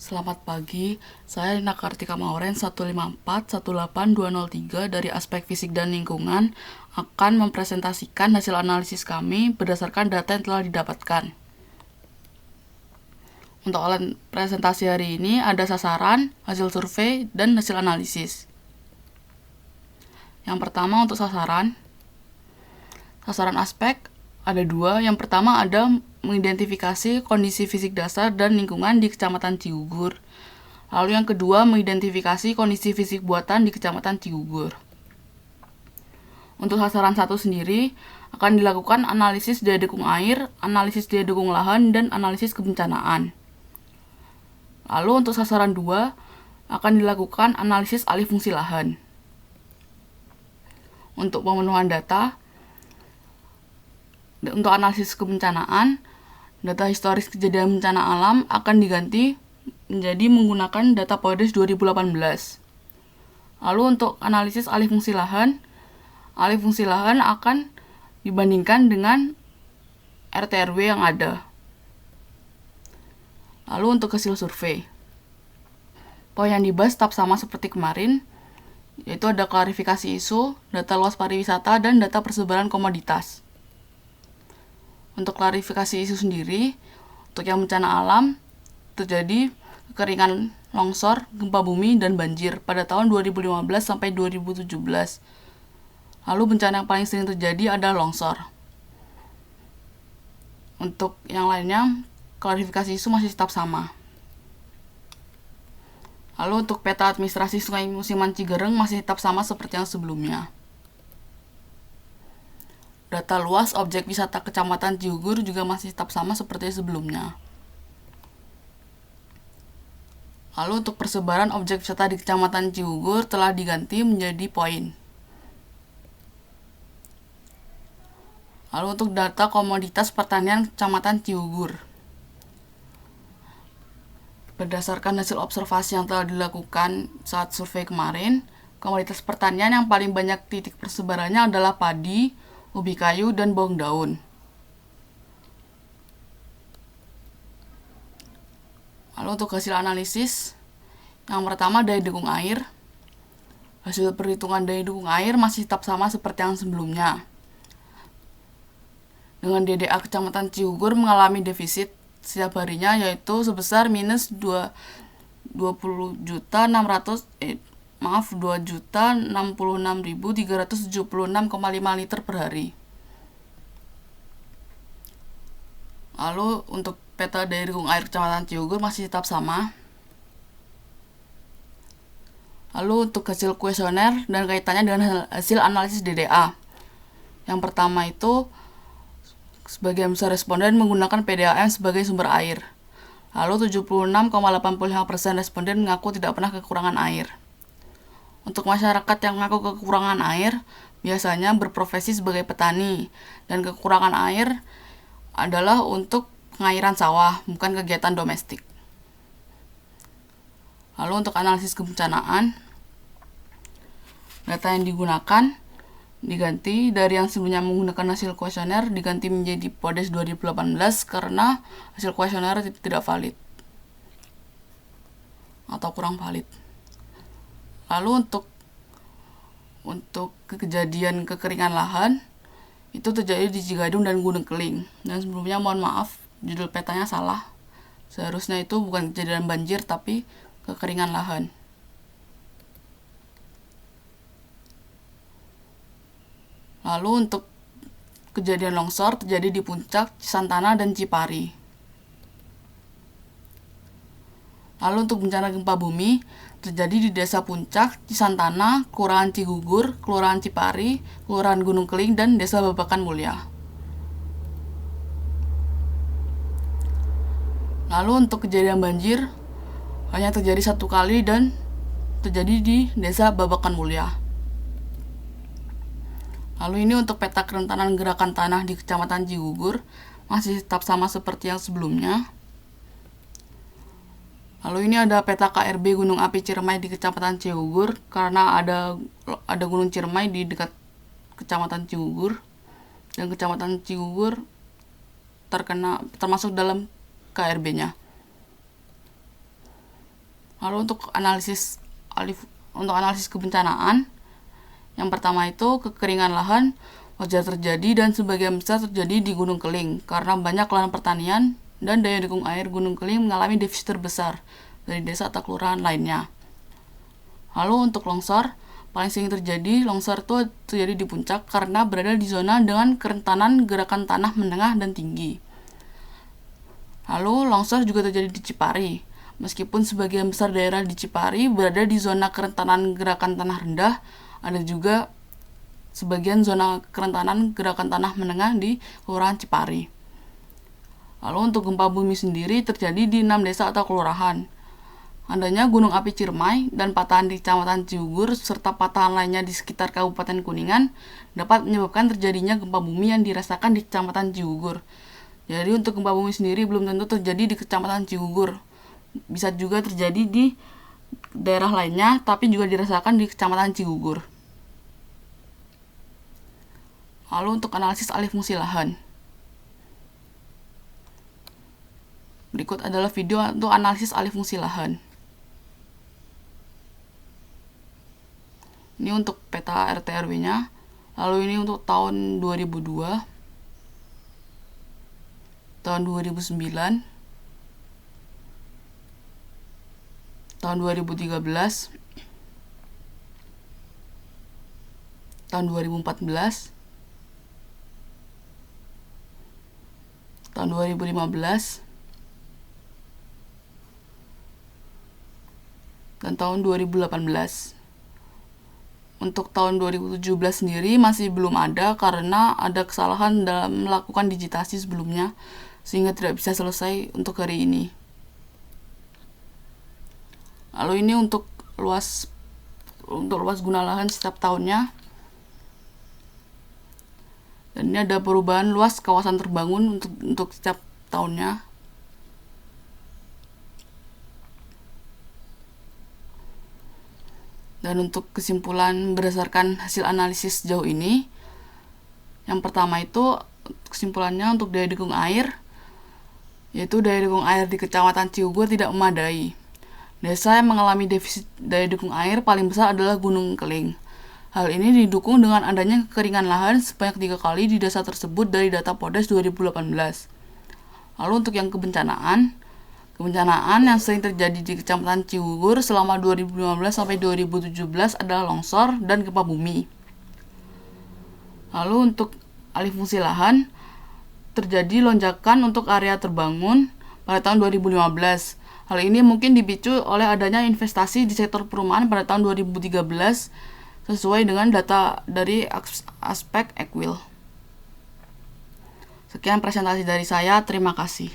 Selamat pagi, saya Rina Kartika Mauren 154-18203 dari Aspek Fisik dan Lingkungan akan mempresentasikan hasil analisis kami berdasarkan data yang telah didapatkan. Untuk alat presentasi hari ini ada sasaran, hasil survei, dan hasil analisis. Yang pertama untuk sasaran aspek ada dua. Yang pertama ada mengidentifikasi kondisi fisik dasar dan lingkungan di Kecamatan Cigugur. Lalu yang kedua mengidentifikasi kondisi fisik buatan di Kecamatan Cigugur. Untuk sasaran 1 sendiri akan dilakukan analisis daya dukung air, analisis daya dukung lahan, dan analisis kebencanaan. Lalu untuk sasaran 2 akan dilakukan analisis alih fungsi lahan. Untuk pemenuhan data, untuk analisis kebencanaan, data historis kejadian bencana alam akan diganti menjadi menggunakan data PODES 2018. Lalu untuk analisis alih fungsi lahan akan dibandingkan dengan RT/RW yang ada. Lalu untuk hasil survei, poin yang dibahas tetap sama seperti kemarin, yaitu ada klarifikasi isu, data luas pariwisata, dan data persebaran komoditas. Untuk klarifikasi isu sendiri, untuk yang bencana alam, terjadi kekeringan longsor, gempa bumi, dan banjir pada tahun 2015 sampai 2017. Lalu bencana yang paling sering terjadi adalah longsor. Untuk yang lainnya, klarifikasi isu masih tetap sama. Lalu untuk peta administrasi Sungai Musiman Cigereng masih tetap sama seperti yang sebelumnya. Data luas objek wisata Kecamatan Cigugur juga masih tetap sama seperti sebelumnya. Lalu untuk persebaran objek wisata di Kecamatan Cigugur telah diganti menjadi poin. Lalu untuk data komoditas pertanian Kecamatan Cigugur, berdasarkan hasil observasi yang telah dilakukan saat survei kemarin, komoditas pertanian yang paling banyak titik persebarannya adalah padi, ubi kayu, dan bawang daun. Lalu untuk hasil analisis, yang pertama daya dukung air. Hasil perhitungan daya dukung air masih tetap sama seperti yang sebelumnya. Dengan DDA Kecamatan Cigugur mengalami defisit setiap harinya yaitu sebesar minus 2.066.376,5 liter per hari. Lalu untuk peta daya dukung air Kecamatan Cigugur masih tetap sama. Lalu untuk hasil kuesioner dan kaitannya dengan hasil analisis DDA. Yang pertama itu sebagian besar responden menggunakan PDAM sebagai sumber air. Lalu 76,85% responden mengaku tidak pernah kekurangan air. Untuk masyarakat yang mengaku kekurangan air, biasanya berprofesi sebagai petani, dan kekurangan air adalah untuk pengairan sawah, bukan kegiatan domestik. Lalu untuk analisis kebencanaan, data yang digunakan diganti dari yang sebelumnya menggunakan hasil kuesioner diganti menjadi PODES 2018 karena hasil kuesioner tidak valid atau kurang valid. Lalu untuk kejadian kekeringan lahan itu terjadi di Cigadung dan Gunung Keling. Dan sebelumnya mohon maaf, judul petanya salah. Seharusnya itu bukan kejadian banjir tapi kekeringan lahan. Lalu untuk kejadian longsor terjadi di Puncak, Cisantana, dan Cipari. Lalu untuk bencana gempa bumi terjadi di Desa Puncak, Cisantana, Kelurahan Cigugur, Kelurahan Cipari, Kelurahan Gunung Keling, dan Desa Babakan Mulia. Lalu untuk kejadian banjir hanya terjadi satu kali dan terjadi di Desa Babakan Mulia. Lalu ini untuk peta kerentanan gerakan tanah di Kecamatan Cigugur masih tetap sama seperti yang sebelumnya. Lalu ini ada peta KRB Gunung Api Ciremai di Kecamatan Cigugur karena ada Gunung Ciremai di dekat Kecamatan Cigugur, dan Kecamatan Cigugur termasuk dalam KRB-nya. Lalu untuk analisis kebencanaan, yang pertama itu kekeringan lahan wajar terjadi dan sebagian besar terjadi di Gunung Keling karena banyak lahan pertanian dan daya dukung air Gunung Keling mengalami defisit terbesar dari desa atau kelurahan lainnya. Lalu untuk longsor, paling sering terjadi longsor itu terjadi di puncak karena berada di zona dengan kerentanan gerakan tanah menengah dan tinggi. Lalu longsor juga terjadi di Cipari. Meskipun sebagian besar daerah di Cipari berada di zona kerentanan gerakan tanah rendah, ada juga sebagian zona kerentanan gerakan tanah menengah di Kelurahan Cipari. Lalu untuk gempa bumi sendiri terjadi di 6 desa atau kelurahan. Adanya gunung api Ciremai dan patahan di Kecamatan Ciugur serta patahan lainnya di sekitar Kabupaten Kuningan dapat menyebabkan terjadinya gempa bumi yang dirasakan di Kecamatan Ciugur. Jadi untuk gempa bumi sendiri belum tentu terjadi di Kecamatan Ciugur. Bisa juga terjadi di daerah lainnya tapi juga dirasakan di Kecamatan Ciugur. Lalu untuk analisis alih fungsi lahan. Berikut adalah video untuk analisis alih fungsi lahan. Ini untuk peta RT RW-nya. Lalu ini untuk tahun 2002, tahun 2009, tahun 2013, tahun 2014, tahun 2015, dan tahun 2018. Untuk tahun 2017 sendiri masih belum ada karena ada kesalahan dalam melakukan digitasi sebelumnya sehingga tidak bisa selesai untuk hari ini. Lalu ini untuk luas guna lahan setiap tahunnya. Dan ini ada perubahan luas kawasan terbangun untuk setiap tahunnya. Dan untuk kesimpulan berdasarkan hasil analisis sejauh ini, yang pertama itu kesimpulannya untuk daya dukung air, yaitu daya dukung air di Kecamatan Ciugur tidak memadai. Desa yang mengalami defisit daya dukung air paling besar adalah Gunung Keling. Hal ini didukung dengan adanya kekeringan lahan sebanyak 3 kali di desa tersebut dari data Podes 2018. Lalu untuk yang kebencanaan yang sering terjadi di Kecamatan Ciugur selama 2015 sampai 2017 adalah longsor dan gempa bumi. Lalu untuk alih fungsi lahan, terjadi lonjakan untuk area terbangun pada tahun 2015. Hal ini mungkin dipicu oleh adanya investasi di sektor perumahan pada tahun 2013 sesuai dengan data dari aspek Equil. Sekian presentasi dari saya, terima kasih.